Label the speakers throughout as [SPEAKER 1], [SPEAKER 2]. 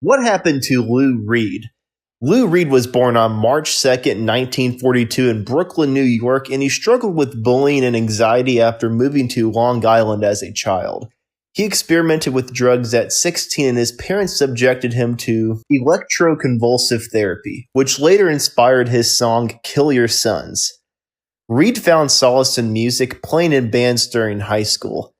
[SPEAKER 1] What happened to Lou Reed? Lou Reed was born on March 2nd, 1942 in Brooklyn, New York, and he struggled with bullying and anxiety after moving to Long Island as a child. He experimented with drugs at 16 and his parents subjected him to electroconvulsive therapy, which later inspired his song Kill Your Sons. Reed found solace in music, playing in bands during high school.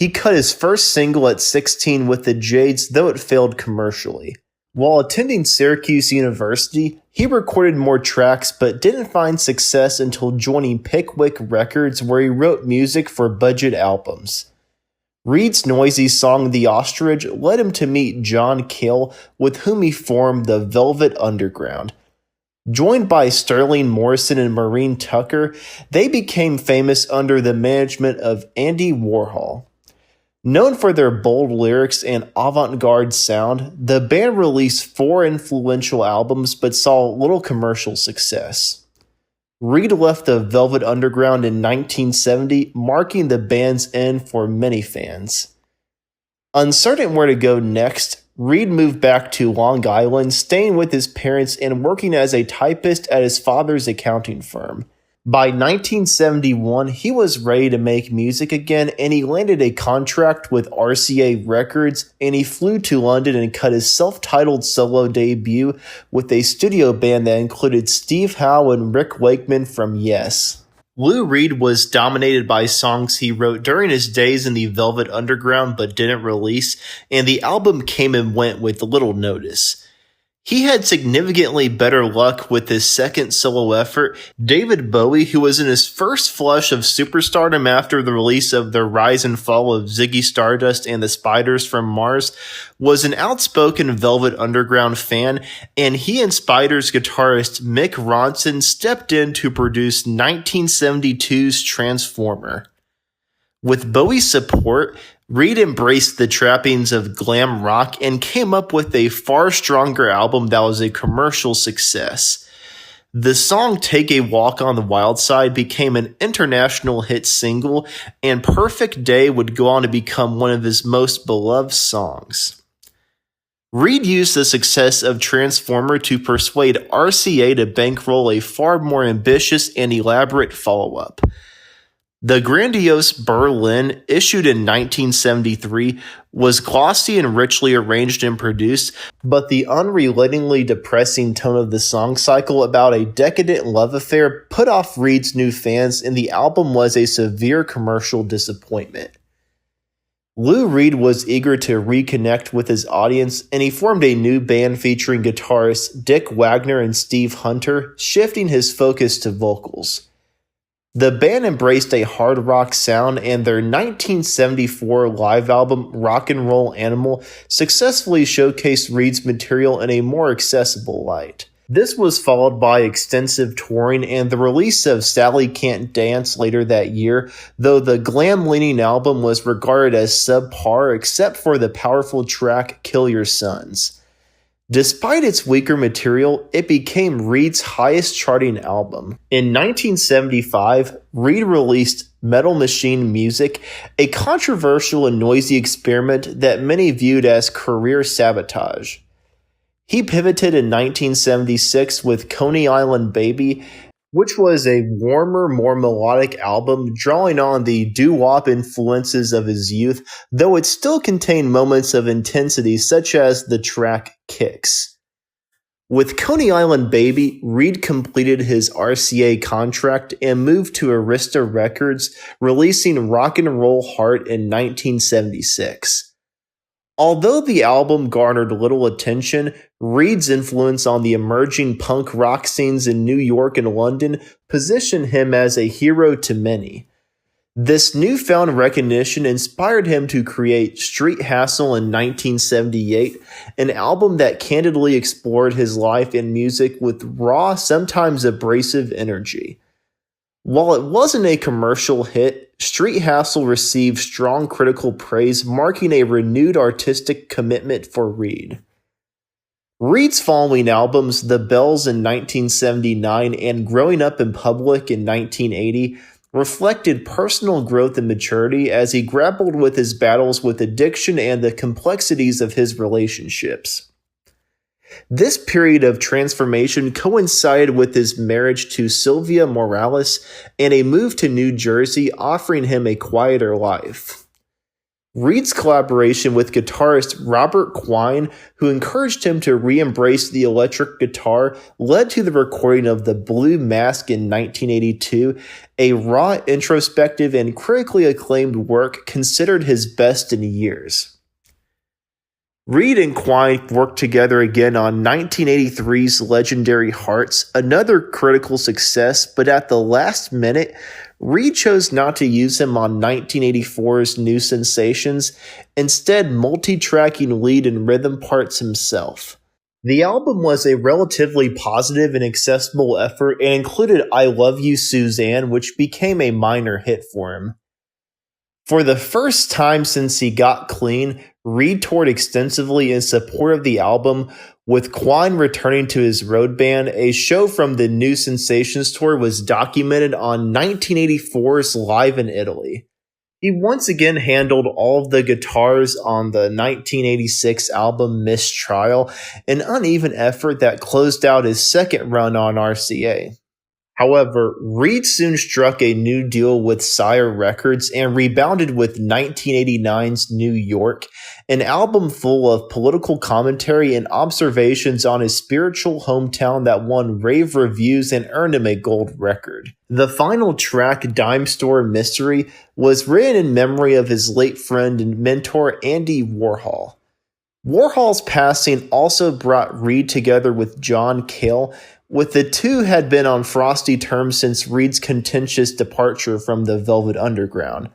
[SPEAKER 1] He cut his first single at 16 with the Jades, though it failed commercially. While attending Syracuse University, he recorded more tracks but didn't find success until joining Pickwick Records, where he wrote music for budget albums. Reed's noisy song The Ostrich led him to meet John Cale, with whom he formed the Velvet Underground. Joined by Sterling Morrison and Maureen Tucker, they became famous under the management of Andy Warhol. Known for their bold lyrics and avant-garde sound, the band released 4 influential albums but saw little commercial success. Reed left the Velvet Underground in 1970, marking the band's end for many fans. Uncertain where to go next, Reed moved back to Long Island, staying with his parents and working as a typist at his father's accounting firm. By 1971, he was ready to make music again, and he landed a contract with RCA Records, and he flew to London and cut his self-titled solo debut with a studio band that included Steve Howe and Rick Wakeman from Yes. Lou Reed was dominated by songs he wrote during his days in the Velvet Underground but didn't release, and the album came and went with little notice. He had significantly better luck with his second solo effort. David Bowie, who was in his first flush of superstardom after the release of The Rise and Fall of Ziggy Stardust and the Spiders from Mars, was an outspoken Velvet Underground fan, and he and Spiders guitarist Mick Ronson stepped in to produce 1972's Transformer. With Bowie's support, Reed embraced the trappings of glam rock and came up with a far stronger album that was a commercial success. The song Take a Walk on the Wild Side became an international hit single, and Perfect Day would go on to become one of his most beloved songs. Reed used the success of Transformer to persuade RCA to bankroll a far more ambitious and elaborate follow-up. The grandiose Berlin, issued in 1973, was glossy and richly arranged and produced, but the unrelentingly depressing tone of the song cycle about a decadent love affair put off Reed's new fans, and the album was a severe commercial disappointment. Lou Reed was eager to reconnect with his audience, and he formed a new band featuring guitarists Dick Wagner and Steve Hunter, shifting his focus to vocals. The band embraced a hard rock sound, and their 1974 live album Rock and Roll Animal successfully showcased Reed's material in a more accessible light. This was followed by extensive touring and the release of Sally Can't Dance later that year, though the glam-leaning album was regarded as subpar except for the powerful track Kill Your Sons. Despite its weaker material, it became Reed's highest charting album. In 1975, Reed released Metal Machine Music, a controversial and noisy experiment that many viewed as career sabotage. He pivoted in 1976 with Coney Island Baby, which was a warmer, more melodic album drawing on the doo-wop influences of his youth, though it still contained moments of intensity such as the track Kicks. With Coney Island Baby, Reed completed his RCA contract and moved to Arista Records, releasing Rock and Roll Heart in 1976. Although the album garnered little attention, Reed's influence on the emerging punk rock scenes in New York and London positioned him as a hero to many. This newfound recognition inspired him to create Street Hassle in 1978, an album that candidly explored his life and music with raw, sometimes abrasive energy. While it wasn't a commercial hit, Street Hassle received strong critical praise, marking a renewed artistic commitment for Reed. Reed's following albums, The Bells in 1979 and Growing Up in Public in 1980, reflected personal growth and maturity as he grappled with his battles with addiction and the complexities of his relationships. This period of transformation coincided with his marriage to Sylvia Morales and a move to New Jersey, offering him a quieter life. Reed's collaboration with guitarist Robert Quine, who encouraged him to re-embrace the electric guitar, led to the recording of The Blue Mask in 1982, a raw, introspective, and critically acclaimed work considered his best in years. Reed and Quine worked together again on 1983's legendary Hearts, another critical success, but at the last minute, Reed chose not to use him on 1984's New Sensations, instead multi-tracking lead and rhythm parts himself. The album was a relatively positive and accessible effort and included I Love You, Suzanne, which became a minor hit for him. For the first time since he got clean, Reed toured extensively in support of the album, with Quine returning to his road band. A show from the New Sensations tour was documented on 1984's Live in Italy. He once again handled all of the guitars on the 1986 album Mistrial, an uneven effort that closed out his second run on RCA. However, Reed soon struck a new deal with Sire Records and rebounded with 1989's New York, an album full of political commentary and observations on his spiritual hometown that won rave reviews and earned him a gold record. The final track, Dime Store Mystery, was written in memory of his late friend and mentor Andy Warhol. Warhol's passing also brought Reed together with John Cale, with the two had been on frosty terms since Reed's contentious departure from the Velvet Underground.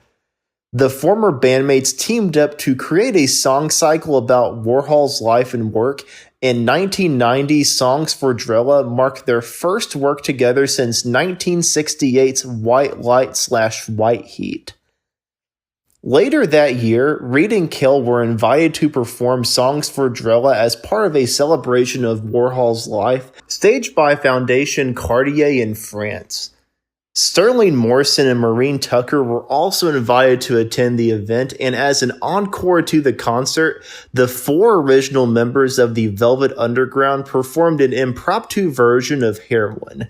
[SPEAKER 1] The former bandmates teamed up to create a song cycle about Warhol's life and work. In 1990, Songs for Drella marked their first work together since 1968's White Light/White Heat. Later that year, Reed and Cale were invited to perform Songs for Drella as part of a celebration of Warhol's life, staged by Foundation Cartier in France. Sterling Morrison and Maureen Tucker were also invited to attend the event, and as an encore to the concert, the four original members of the Velvet Underground performed an impromptu version of Heroin.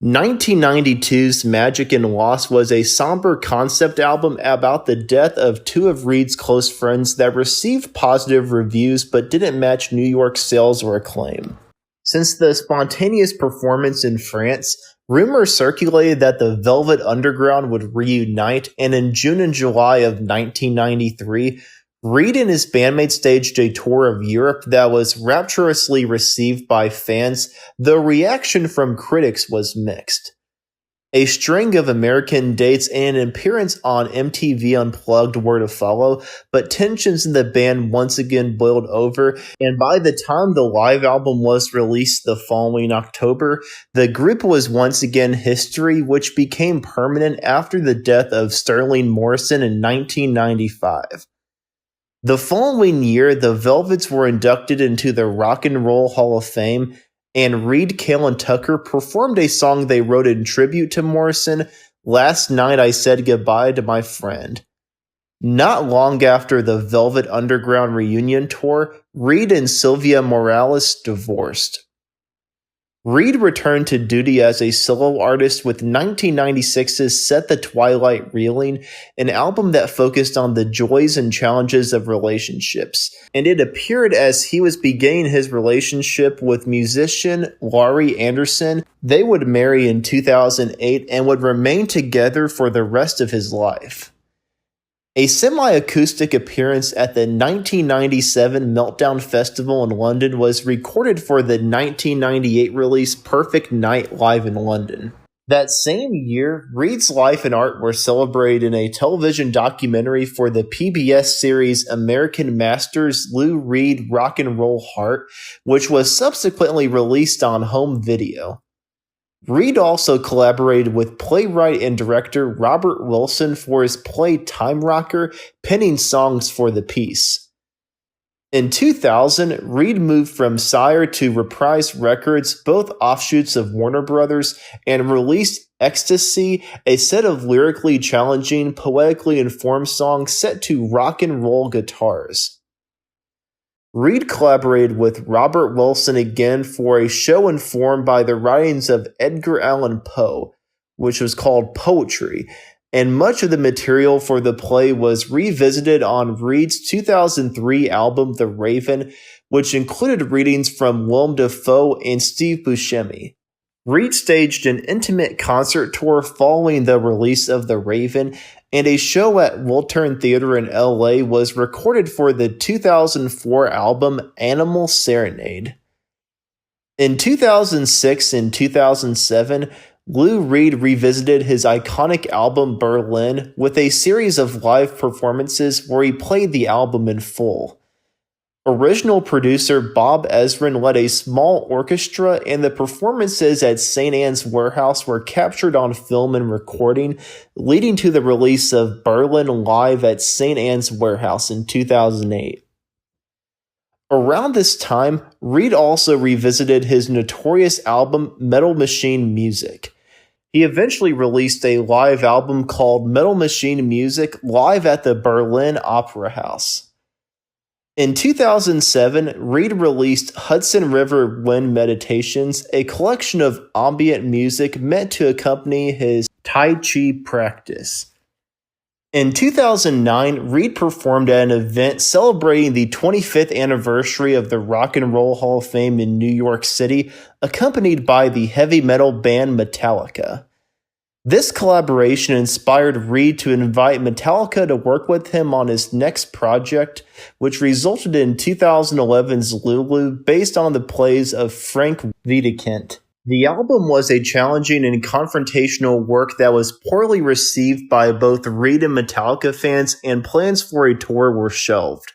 [SPEAKER 1] 1992's Magic and Loss was a somber concept album about the death of two of Reed's close friends that received positive reviews but didn't match New York sales or acclaim. Since the spontaneous performance in France, rumors circulated that the Velvet Underground would reunite, and in June and July of 1993, Reed and his bandmates staged a tour of Europe that was rapturously received by fans, though reaction from critics was mixed. A string of American dates and an appearance on MTV Unplugged were to follow, but tensions in the band once again boiled over, and by the time the live album was released the following October, the group was once again history, which became permanent after the death of Sterling Morrison in 1995. The following year, the Velvets were inducted into the Rock and Roll Hall of Fame, and Reed, Cale, and Tucker performed a song they wrote in tribute to Morrison, Last Night I Said Goodbye to My Friend. Not long after the Velvet Underground reunion tour, Reed and Sylvia Morales divorced. Reed returned to duty as a solo artist with 1996's Set the Twilight Reeling, an album that focused on the joys and challenges of relationships, and it appeared as he was beginning his relationship with musician Laurie Anderson. They would marry in 2008 and would remain together for the rest of his life. A semi-acoustic appearance at the 1997 Meltdown Festival in London was recorded for the 1998 release Perfect Night Live in London. That same year, Reed's life and art were celebrated in a television documentary for the PBS series American Masters Lou Reed Rock and Roll Heart, which was subsequently released on home video. Reed also collaborated with playwright and director Robert Wilson for his play Time Rocker, penning songs for the piece. In 2000, Reed moved from Sire to Reprise Records, both offshoots of Warner Brothers, and released Ecstasy, a set of lyrically challenging, poetically informed songs set to rock and roll guitars. Reed collaborated with Robert Wilson again for a show informed by the writings of Edgar Allan Poe, which was called Poetry, and much of the material for the play was revisited on Reed's 2003 album The Raven, which included readings from Willem Dafoe and Steve Buscemi. Reed staged an intimate concert tour following the release of The Raven, and a show at Wiltern Theater in LA was recorded for the 2004 album Animal Serenade. In 2006 and 2007, Lou Reed revisited his iconic album Berlin with a series of live performances where he played the album in full. Original producer Bob Ezrin led a small orchestra, and the performances at St. Anne's Warehouse were captured on film and recording, leading to the release of Berlin Live at St. Anne's Warehouse in 2008. Around this time, Reed also revisited his notorious album Metal Machine Music. He eventually released a live album called Metal Machine Music Live at the Berlin Opera House. In 2007, Reed released Hudson River Wind Meditations, a collection of ambient music meant to accompany his Tai Chi practice. In 2009, Reed performed at an event celebrating the 25th anniversary of the Rock and Roll Hall of Fame in New York City, accompanied by the heavy metal band Metallica. This collaboration inspired Reed to invite Metallica to work with him on his next project, which resulted in 2011's Lulu, based on the plays of Frank Wedekind. The album was a challenging and confrontational work that was poorly received by both Reed and Metallica fans, and plans for a tour were shelved.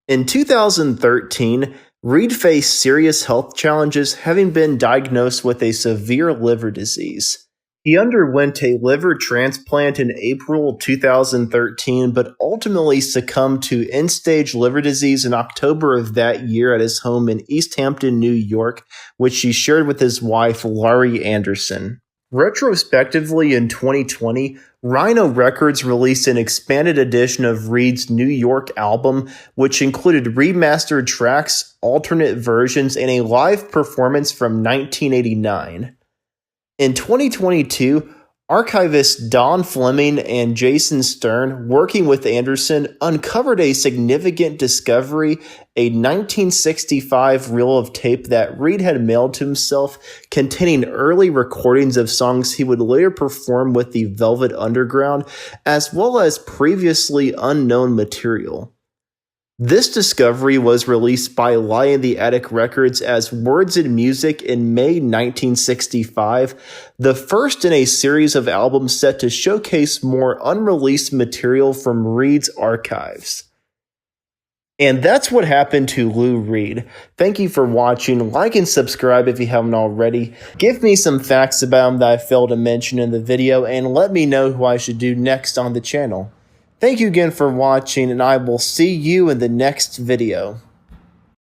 [SPEAKER 1] In 2013, Reed faced serious health challenges, having been diagnosed with a severe liver disease. He underwent a liver transplant in April 2013, but ultimately succumbed to end-stage liver disease in October of that year at his home in East Hampton, New York, which he shared with his wife, Laurie Anderson. Retrospectively, in 2020, Rhino Records released an expanded edition of Reed's New York album, which included remastered tracks, alternate versions, and a live performance from 1989. In 2022, archivist Don Fleming and Jason Stern, working with Anderson, uncovered a significant discovery, a 1965 reel of tape that Reed had mailed to himself, containing early recordings of songs he would later perform with the Velvet Underground, as well as previously unknown material. This discovery was released by Lie in the Attic Records as Words and Music in May 1965, the first in a series of albums set to showcase more unreleased material from Reed's archives. And that's what happened to Lou Reed. Thank you for watching. Like and subscribe if you haven't already. Give me some facts about him that I failed to mention in the video, and let me know who I should do next on the channel. Thank you again for watching, and I will see you in the next video.